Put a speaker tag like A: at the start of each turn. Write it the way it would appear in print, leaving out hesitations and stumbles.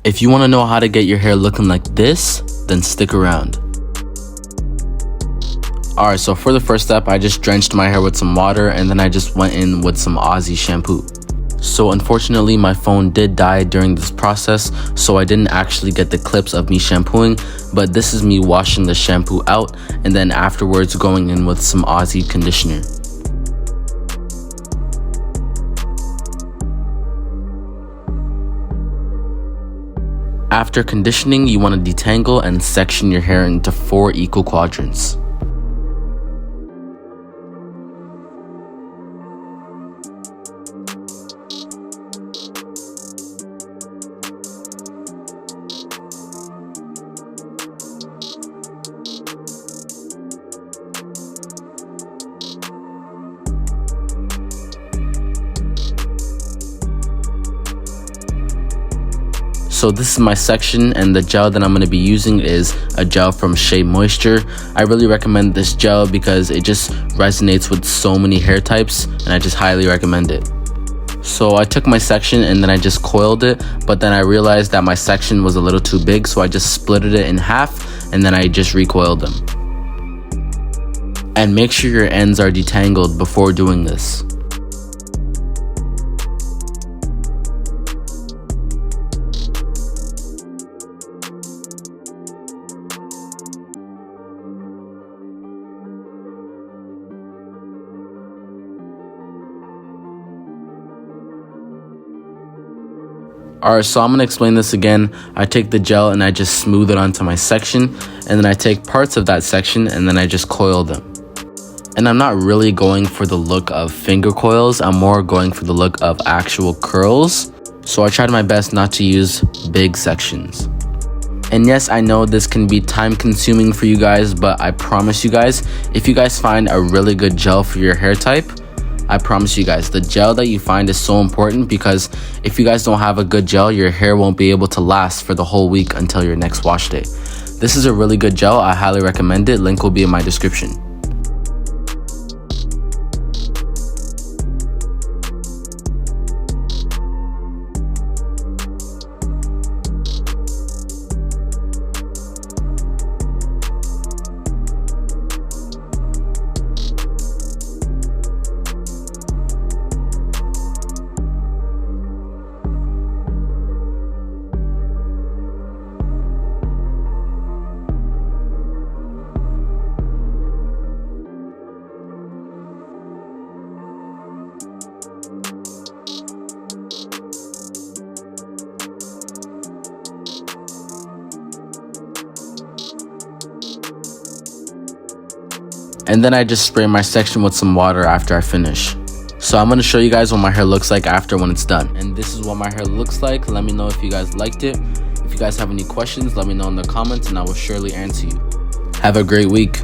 A: If you want to know how to get your hair looking like this, then stick around. Alright, so for the first step, I just drenched my hair with some water and then I just went in with some Aussie shampoo. So unfortunately, my phone did die during this process, so I didn't actually get the clips of me shampooing, but this is me washing the shampoo out and then afterwards going in with some Aussie conditioner. After conditioning, you want to detangle and section your hair into 4 equal quadrants. So this is my section, and the gel that I'm going to be using is a gel from Shea Moisture. I really recommend this gel because it just resonates with so many hair types, and I just highly recommend it. So I took my section and then I just coiled it, but then I realized that my section was a little too big, so I just split it in half and then I just recoiled them. And make sure your ends are detangled before doing this. Alright, so I'm going to explain this again. I take the gel and I just smooth it onto my section, and then I take parts of that section and then I just coil them. And I'm not really going for the look of finger coils, I'm more going for the look of actual curls. So I tried my best not to use big sections. And yes, I know this can be time consuming for you guys, but I promise you guys, if you guys find a really good gel for your hair type, I promise you guys, the gel that you find is so important, because if you guys don't have a good gel, your hair won't be able to last for the whole week until your next wash day. This is a really good gel. I highly recommend it. Link will be in my description. And then I just spray my section with some water after I finish. So I'm going to show you guys what my hair looks like after when it's done. And this is what my hair looks like. Let me know if you guys liked it. If you guys have any questions, let me know in the comments and I will surely answer you. Have a great week.